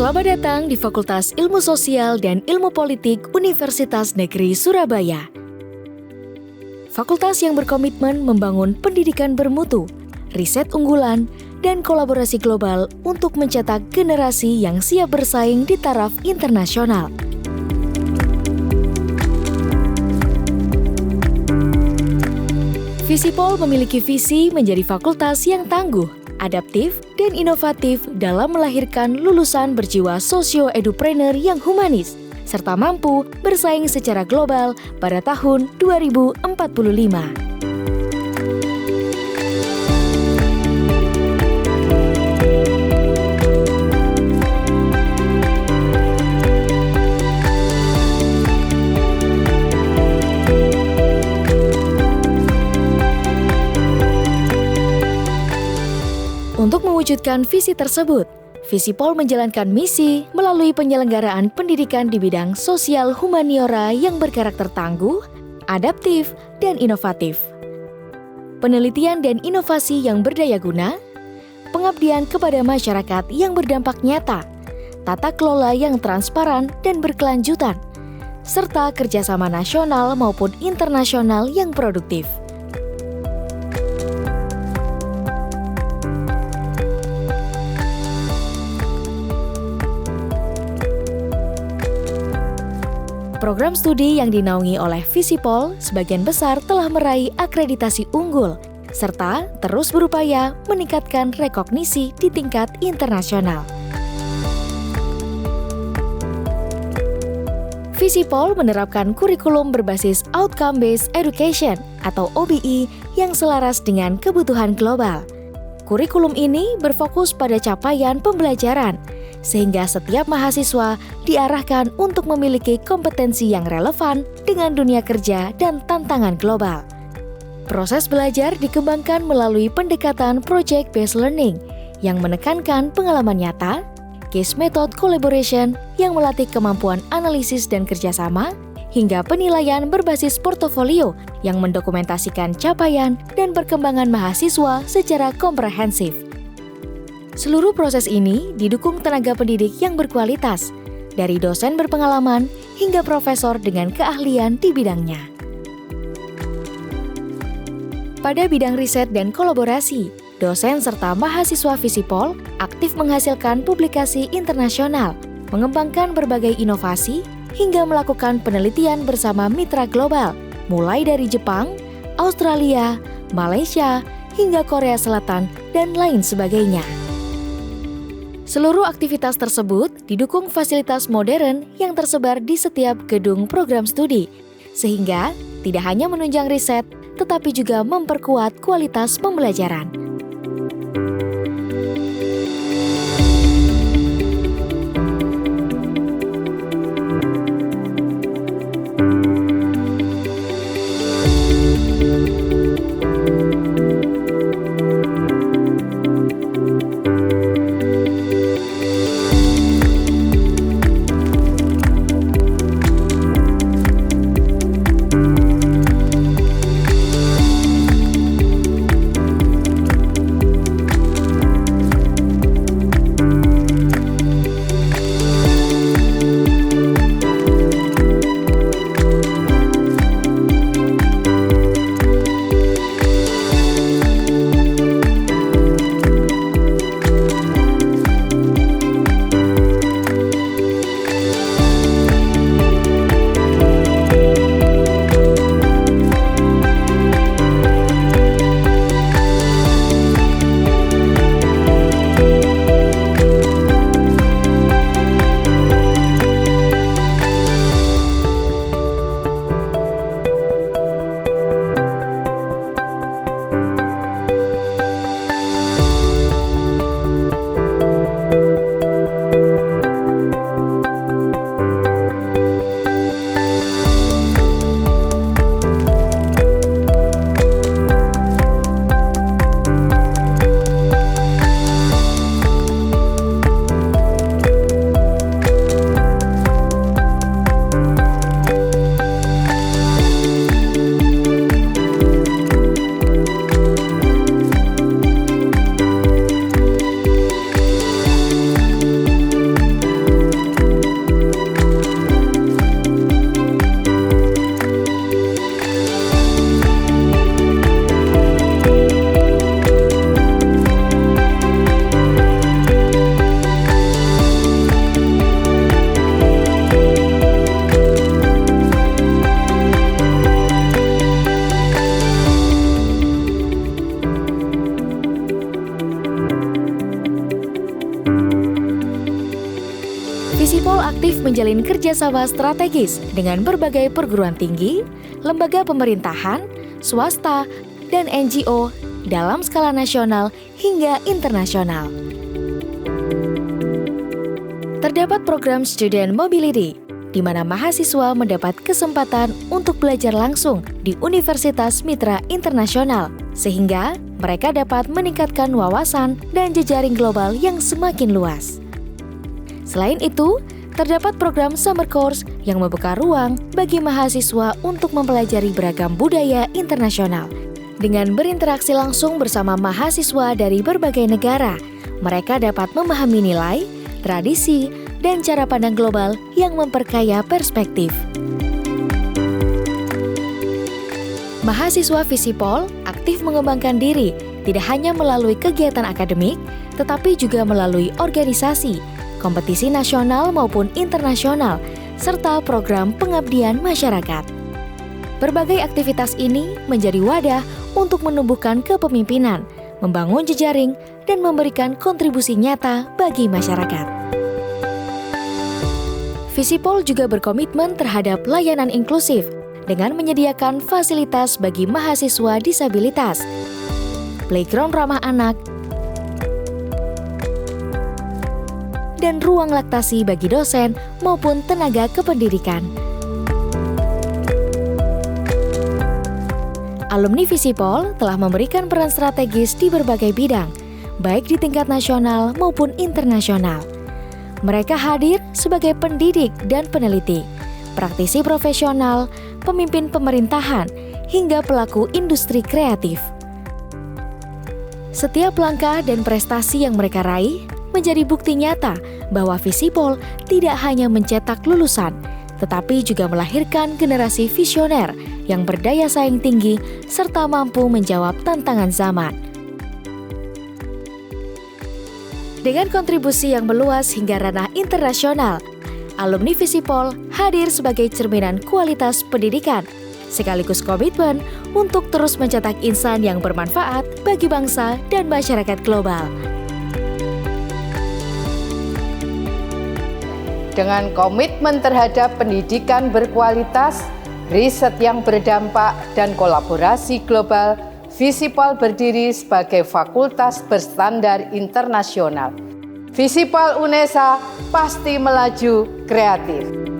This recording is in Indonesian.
Selamat datang di Fakultas Ilmu Sosial dan Ilmu Politik Universitas Negeri Surabaya. Fakultas yang berkomitmen membangun pendidikan bermutu, riset unggulan, dan kolaborasi global untuk mencetak generasi yang siap bersaing di taraf internasional. Visipol memiliki visi menjadi fakultas yang tangguh, adaptif, dan inovatif dalam melahirkan lulusan berjiwa socio-edupreneur yang humanis, serta mampu bersaing secara global pada tahun 2045. Untuk mewujudkan visi tersebut, Visipol menjalankan misi melalui penyelenggaraan pendidikan di bidang sosial humaniora yang berkarakter tangguh, adaptif, dan inovatif. Penelitian dan inovasi yang berdaya guna, pengabdian kepada masyarakat yang berdampak nyata, tata kelola yang transparan dan berkelanjutan, serta kerjasama nasional maupun internasional yang produktif. Program studi yang dinaungi oleh Visipol sebagian besar telah meraih akreditasi unggul, serta terus berupaya meningkatkan rekognisi di tingkat internasional. Visipol menerapkan kurikulum berbasis Outcome-Based Education atau OBE yang selaras dengan kebutuhan global. Kurikulum ini berfokus pada capaian pembelajaran, sehingga setiap mahasiswa diarahkan untuk memiliki kompetensi yang relevan dengan dunia kerja dan tantangan global. Proses belajar dikembangkan melalui pendekatan project-based learning yang menekankan pengalaman nyata, case method collaboration yang melatih kemampuan analisis dan kerjasama, hingga penilaian berbasis portofolio yang mendokumentasikan capaian dan perkembangan mahasiswa secara komprehensif. Seluruh proses ini didukung tenaga pendidik yang berkualitas, dari dosen berpengalaman hingga profesor dengan keahlian di bidangnya. Pada bidang riset dan kolaborasi, dosen serta mahasiswa Visipol aktif menghasilkan publikasi internasional, mengembangkan berbagai inovasi, hingga melakukan penelitian bersama mitra global, mulai dari Jepang, Australia, Malaysia, hingga Korea Selatan, dan lain sebagainya. Seluruh aktivitas tersebut didukung fasilitas modern yang tersebar di setiap gedung program studi, sehingga tidak hanya menunjang riset, tetapi juga memperkuat kualitas pembelajaran. menjalin kerjasama strategis dengan berbagai perguruan tinggi, lembaga pemerintahan, swasta, dan NGO dalam skala nasional hingga internasional. Terdapat program Student Mobility, di mana mahasiswa mendapat kesempatan untuk belajar langsung di Universitas Mitra Internasional, sehingga mereka dapat meningkatkan wawasan dan jejaring global yang semakin luas. Selain itu, terdapat program Summer Course yang membuka ruang bagi mahasiswa untuk mempelajari beragam budaya internasional. Dengan berinteraksi langsung bersama mahasiswa dari berbagai negara, mereka dapat memahami nilai, tradisi, dan cara pandang global yang memperkaya perspektif. Mahasiswa Visipol aktif mengembangkan diri tidak hanya melalui kegiatan akademik, tetapi juga melalui organisasi, kompetisi nasional maupun internasional, serta program pengabdian masyarakat. Berbagai aktivitas ini menjadi wadah untuk menumbuhkan kepemimpinan, membangun jejaring, dan memberikan kontribusi nyata bagi masyarakat. Visipol juga berkomitmen terhadap layanan inklusif dengan menyediakan fasilitas bagi mahasiswa disabilitas, playground ramah anak, dan ruang laktasi bagi dosen maupun tenaga kependidikan. Alumni Visipol telah memberikan peran strategis di berbagai bidang, baik di tingkat nasional maupun internasional. Mereka hadir sebagai pendidik dan peneliti, praktisi profesional, pemimpin pemerintahan, hingga pelaku industri kreatif. Setiap langkah dan prestasi yang mereka raih menjadi bukti nyata bahwa Visipol tidak hanya mencetak lulusan, tetapi juga melahirkan generasi visioner yang berdaya saing tinggi serta mampu menjawab tantangan zaman. Dengan kontribusi yang meluas hingga ranah internasional, alumni Visipol hadir sebagai cerminan kualitas pendidikan, sekaligus komitmen untuk terus mencetak insan yang bermanfaat bagi bangsa dan masyarakat global. Dengan komitmen terhadap pendidikan berkualitas, riset yang berdampak, dan kolaborasi global, Visipol berdiri sebagai fakultas berstandar internasional. Visipol UNESA pasti melaju kreatif.